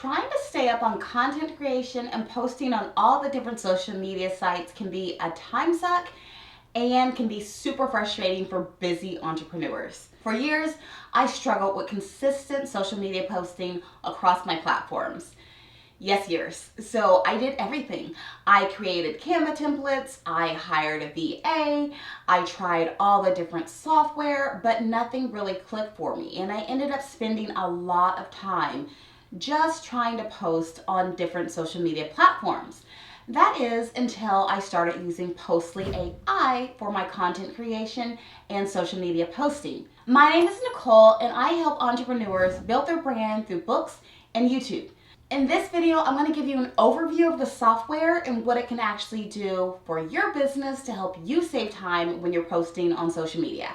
trying to stay up on content creation and posting on all the different social media sites can be a time suck and can be super frustrating for busy entrepreneurs. For years, I struggled with consistent social media posting across my platforms. Yes, years. So I did everything. I created Canva templates, I hired a VA, I tried all the different software, but nothing really clicked for me. And I ended up spending a lot of time just trying to post on different social media platforms. That is until I started using Postly.ai for my content creation and social media posting. My name is Nachole and I help entrepreneurs build their brand through books and YouTube. In this video, I'm going to give you an overview of the software and what it can actually do for your business to help you save time when you're posting on social media.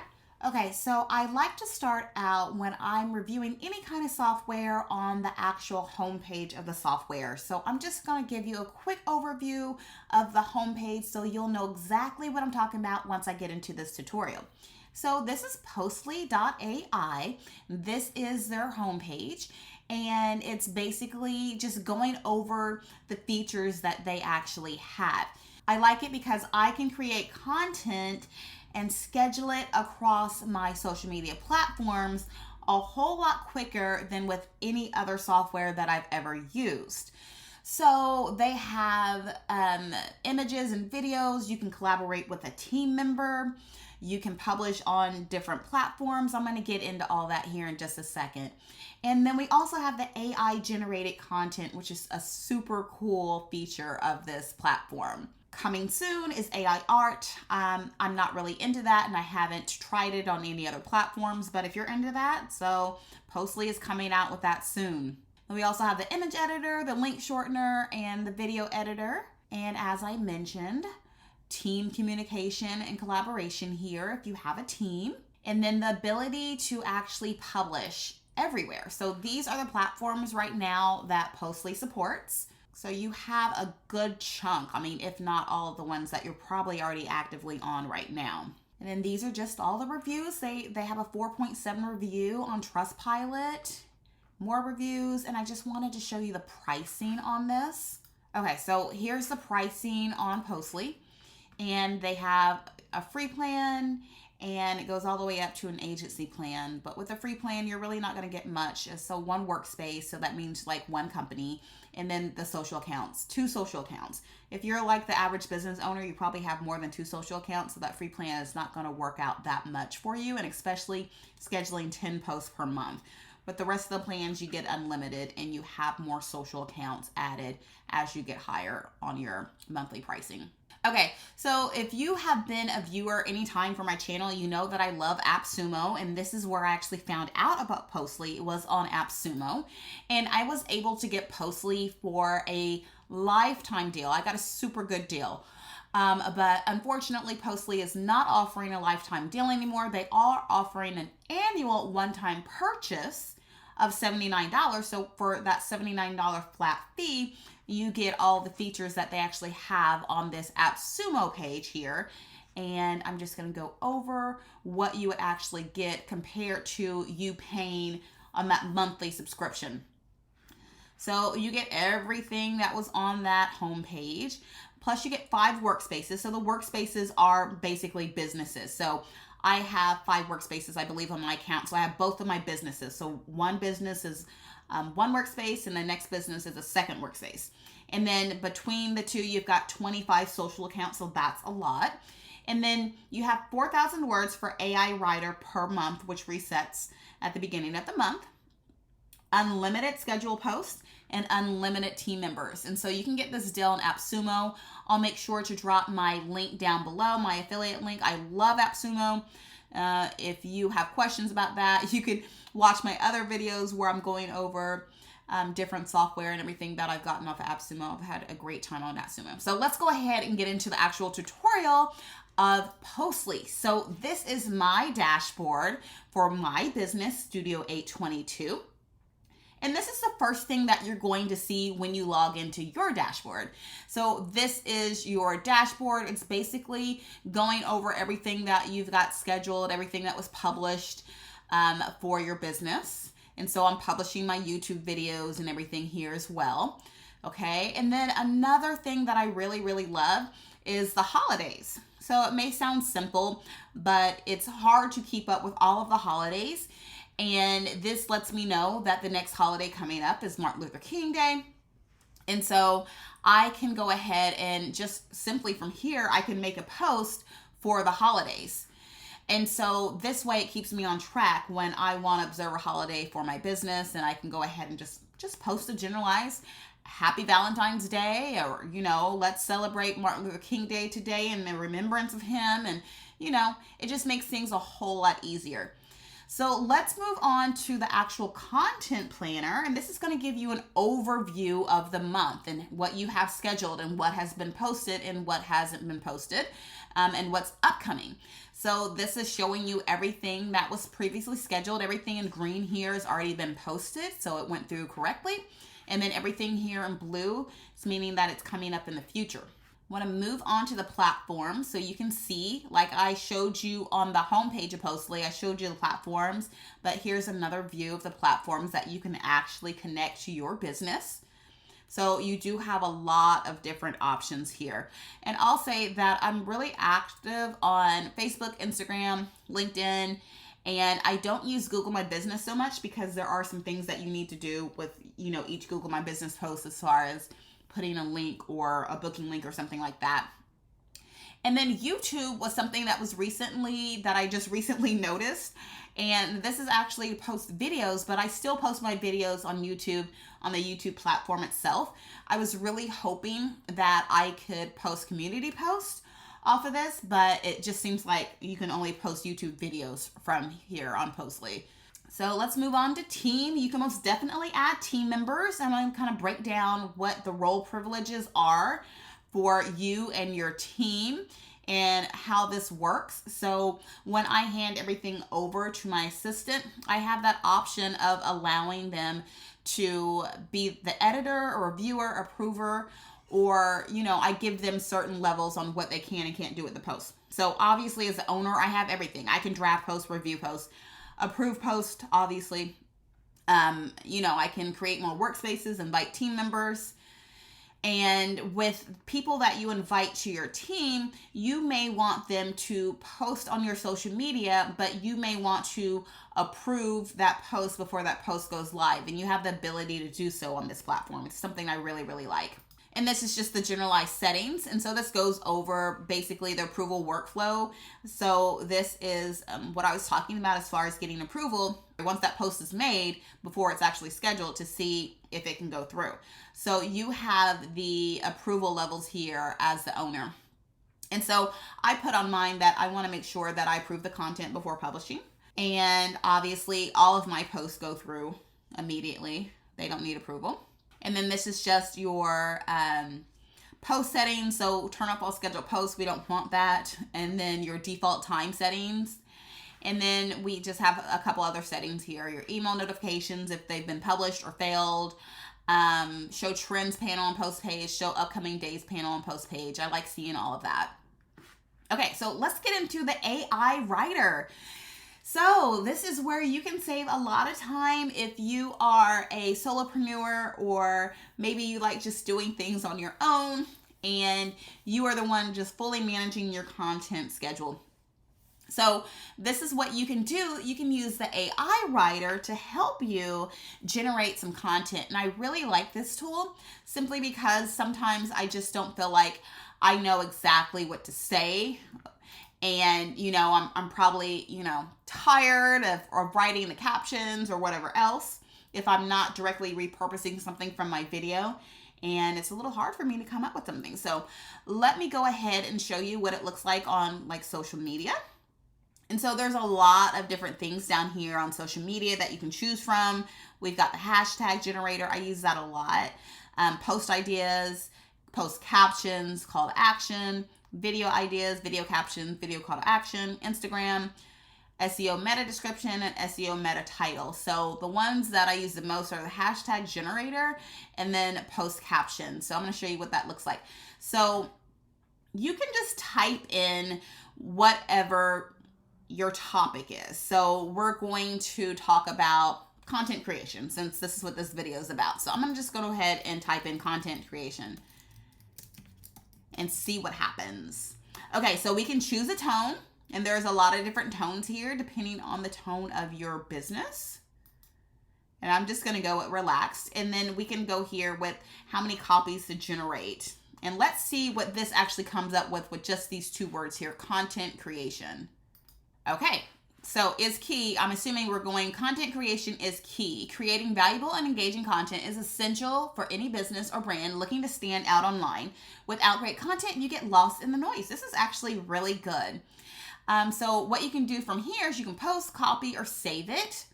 Okay, so I like to start out when I'm reviewing any kind of software on the actual homepage of the software. So I'm just going to give you a quick overview of the homepage so you'll know exactly what I'm talking about once I get into this tutorial. So this is Postly.ai. This is their homepage. And it's basically just going over the features that they actually have. I like it because I can create content and schedule it across my social media platforms a whole lot quicker than with any other software that I've ever used. So they have images and videos. You can collaborate with a team member. You can publish on different platforms. I'm going to get into all that here in just a second. And then we also have the AI generated content, which is a super cool feature of this platform. Coming soon is AI art. I'm not really into that and I haven't tried it on any other platforms, but if you're into that, so Postly is coming out with that soon. And we also have the image editor, the link shortener, and the video editor. And as I mentioned, team communication and collaboration here if you have a team. And then the ability to actually publish everywhere. So these are the platforms right now that Postly supports. So you have a good chunk, if not all of the ones that you're probably already actively on right now. And then these are just all the reviews. They have a 4.7 review on Trustpilot, more reviews, and I just wanted to show you the pricing on this. Okay, so here's the pricing on Postly. And they have a free plan and it goes all the way up to an agency plan. But with a free plan, you're really not going to get much. So one workspace, so that means like one company, and then the social accounts, 2 social accounts. If you're like the average business owner, you probably have more than 2 social accounts, so that free plan is not going to work out that much for you, and especially scheduling 10 posts per month. But the rest of the plans, you get unlimited and you have more social accounts added as you get higher on your monthly pricing. Okay, so if you have been a viewer anytime for my channel, you know that I love AppSumo, and this is where I actually found out about Postly. It was on AppSumo, and I was able to get Postly for a lifetime deal. I got a super good deal. But unfortunately, Postly is not offering a lifetime deal anymore. They are offering an annual one-time purchase of $79. So for that $79 flat fee, you get all the features that they actually have on this AppSumo page here. And I'm just going to go over what you would actually get compared to you paying on that monthly subscription. So you get everything that was on that homepage. Plus you get 5 workspaces. So the workspaces are basically businesses. So I have 5 workspaces, I believe, on my account. So I have both of my businesses. So one business is one workspace and the next business is a second workspace. And then between the two, you've got 25 social accounts. So that's a lot. And then you have 4,000 words for AI writer per month, which resets at the beginning of the month. Unlimited schedule posts and unlimited team members. And so you can get this deal on AppSumo. I'll make sure to drop my link down below, my affiliate link. I love AppSumo. If you have questions about that, you could watch my other videos where I'm going over different software and everything that I've gotten off of AppSumo. I've had a great time on AppSumo. So let's go ahead and get into the actual tutorial of Postly. So this is my dashboard for my business, Studio 822. And this is the first thing that you're going to see when you log into your dashboard. So this is your dashboard. It's basically going over everything that you've got scheduled, everything that was published for your business. And so I'm publishing my YouTube videos and everything here as well. Okay. And then another thing that I really, really love is the holidays. So it may sound simple, but it's hard to keep up with all of the holidays. And this lets me know that the next holiday coming up is Martin Luther King Day. And so I can go ahead and just simply from here, I can make a post for the holidays. And so this way it keeps me on track when I want to observe a holiday for my business, and I can go ahead and just post a generalized Happy Valentine's Day, or, let's celebrate Martin Luther King Day today in the remembrance of him. And, it just makes things a whole lot easier. So let's move on to the actual content planner. And this is going to give you an overview of the month and what you have scheduled and what has been posted and what hasn't been posted, and what's upcoming. So this is showing you everything that was previously scheduled. Everything in green here has already been posted, so it went through correctly. And then everything here in blue is meaning that it's coming up in the future. Want to move on to the platform so you can see, like I showed you on the homepage of Postly, I showed you the platforms, but here's another view of the platforms that you can actually connect to your business. So you do have a lot of different options here. And I'll say that I'm really active on Facebook, Instagram, LinkedIn, and I don't use Google My Business so much because there are some things that you need to do with, each Google My Business post as far as putting a link or a booking link or something like that. And then YouTube was something that I just recently noticed. And this is actually to post videos, but I still post my videos on YouTube, on the YouTube platform itself. I was really hoping that I could post community posts off of this, but it just seems like you can only post YouTube videos from here on Postly. So let's move on to team. You can most definitely add team members. I'm going to kind of break down what the role privileges are for you and your team and how this works. So when I hand everything over to my assistant, I have that option of allowing them to be the editor or reviewer, approver, or, I give them certain levels on what they can and can't do with the post. So obviously as the owner, I have everything. I can draft posts, review posts, approve post, obviously. I can create more workspaces, invite team members. And with people that you invite to your team, you may want them to post on your social media, but you may want to approve that post before that post goes live. And you have the ability to do so on this platform. It's something I really, really like. And this is just the generalized settings. And so this goes over basically the approval workflow. So this is what I was talking about as far as getting approval once that post is made before it's actually scheduled to see if it can go through. So you have the approval levels here as the owner. And so I put on mine that I want to make sure that I approve the content before publishing. And obviously all of my posts go through immediately. They don't need approval. And then this is just your post settings. So turn off all scheduled posts. We don't want that. And then your default time settings. And then we just have a couple other settings here. Your email notifications if they've been published or failed. Show trends panel on post page. Show upcoming days panel on post page. I like seeing all of that. Okay, so let's get into the AI writer. So this is where you can save a lot of time if you are a solopreneur, or maybe you like just doing things on your own and you are the one just fully managing your content schedule. So this is what you can do. You can use the AI writer to help you generate some content. And I really like this tool simply because sometimes I just don't feel like I know exactly what to say. And, I'm probably, tired of writing the captions or whatever else if I'm not directly repurposing something from my video. And it's a little hard for me to come up with something. So let me go ahead and show you what it looks like on social media. And so there's a lot of different things down here on social media that you can choose from. We've got the hashtag generator. I use that a lot. Post ideas, post captions, call to action, video ideas, video captions, video call to action, Instagram, SEO meta description, and SEO meta title. So the ones that I use the most are the hashtag generator and then post caption. So I'm going to show you what that looks like. So you can just type in whatever your topic is. So we're going to talk about content creation, since this is what this video is about. So I'm gonna just go ahead and type in content creation and see what happens. Okay, so we can choose a tone, and there's a lot of different tones here depending on the tone of your business. And I'm just gonna go with relaxed, and then we can go here with how many copies to generate. And let's see what this actually comes up with just these two words here, content creation. Okay, so is key. I'm assuming we're going content creation is key. Creating valuable and engaging content is essential for any business or brand looking to stand out online. Without great content, you get lost in the noise. This is actually really good. So what you can do from here is you can post, copy, or save it.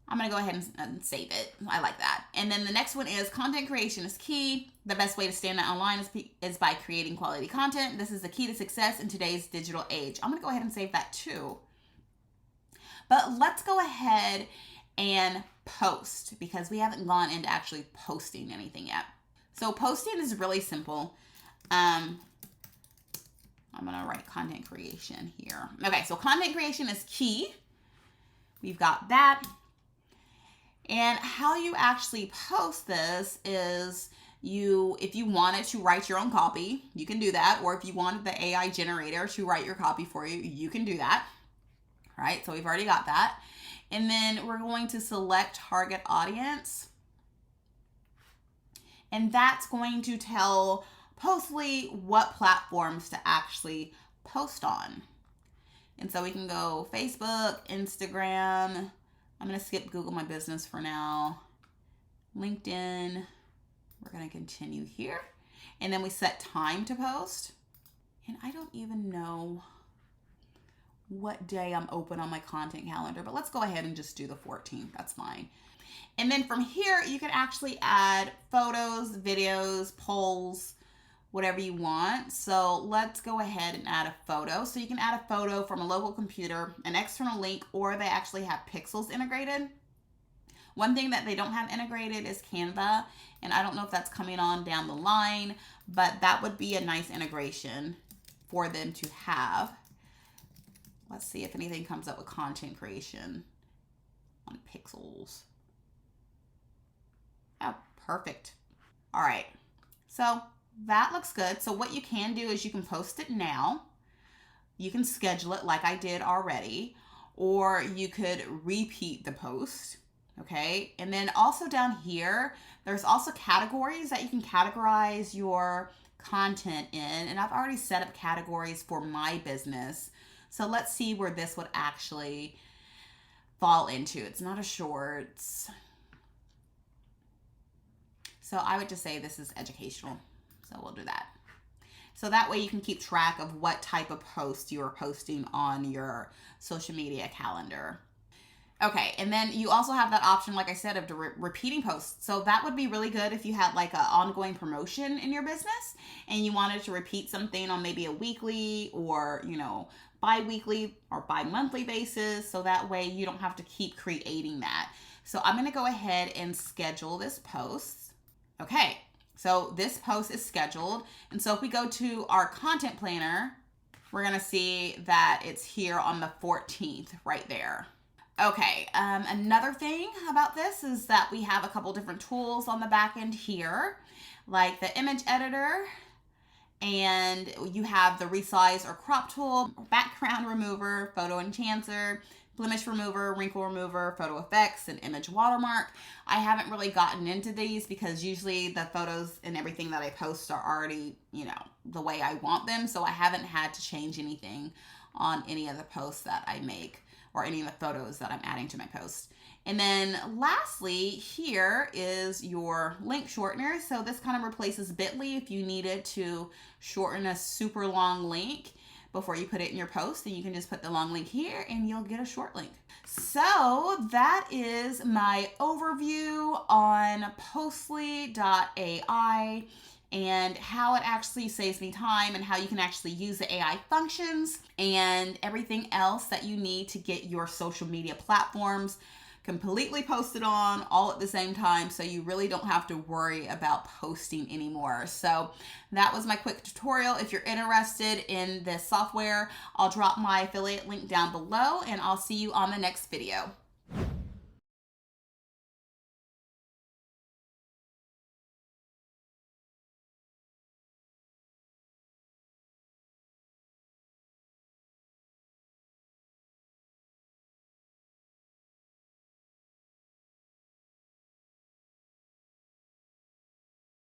I'm going to go ahead and save it. I like that. And then the next one is content creation is key. The best way to stand out online is by creating quality content. This is the key to success in today's digital age. I'm going to go ahead and save that too. But let's go ahead and post, because we haven't gone into actually posting anything yet. So posting is really simple. I'm going to write content creation here. Okay, so content creation is key. We've got that. And how you actually post this is if you wanted to write your own copy, you can do that. Or if you wanted the AI generator to write your copy for you, you can do that. All right, so we've already got that. And then we're going to select target audience. And that's going to tell Postly what platforms to actually post on. And so we can go Facebook, Instagram. I'm going to skip Google My Business for now. LinkedIn. We're going to continue here. And then we set time to post. And I don't even know what day I'm open on my content calendar, but let's go ahead and just do the 14th. That's fine. And then from here, you can actually add photos, videos, polls, whatever you want. So let's go ahead and add a photo. So you can add a photo from a local computer, an external link, or they actually have pixels integrated. One thing that they don't have integrated is Canva, and I don't know if that's coming on down the line, but that would be a nice integration for them to have. Let's see if anything comes up with content creation on pixels. Oh, perfect. All right, so that looks good. So what you can do is you can post it now. You can schedule it like I did already, or you could repeat the post. Okay. And then also down here, there's also categories that you can categorize your content in. And I've already set up categories for my business. So let's see where this would actually fall into. It's not a shorts. So I would just say this is educational. So we'll do that. So that way you can keep track of what type of post you are posting on your social media calendar. Okay, and then you also have that option, like I said, of repeating posts. So that would be really good if you had like an ongoing promotion in your business and you wanted to repeat something on maybe a weekly or, bi-weekly or bi-monthly basis. So that way you don't have to keep creating that. So I'm going to go ahead and schedule this post. Okay, so this post is scheduled. And so if we go to our content planner, we're going to see that it's here on the 14th right there. Okay, another thing about this is that we have a couple different tools on the back end here, like the image editor, and you have the resize or crop tool, background remover, photo enhancer, blemish remover, wrinkle remover, photo effects, and image watermark. I haven't really gotten into these because usually the photos and everything that I post are already, the way I want them. So I haven't had to change anything on any of the posts that I make or any of the photos that I'm adding to my post. And then lastly, here is your link shortener. So this kind of replaces Bitly if you needed to shorten a super long link before you put it in your post, and you can just put the long link here and you'll get a short link. So that is my overview on Postly.ai and how it actually saves me time and how you can actually use the AI functions and everything else that you need to get your social media platforms completely posted on all at the same time, so you really don't have to worry about posting anymore. So that was my quick tutorial. If you're interested in this software, I'll drop my affiliate link down below and I'll see you on the next video.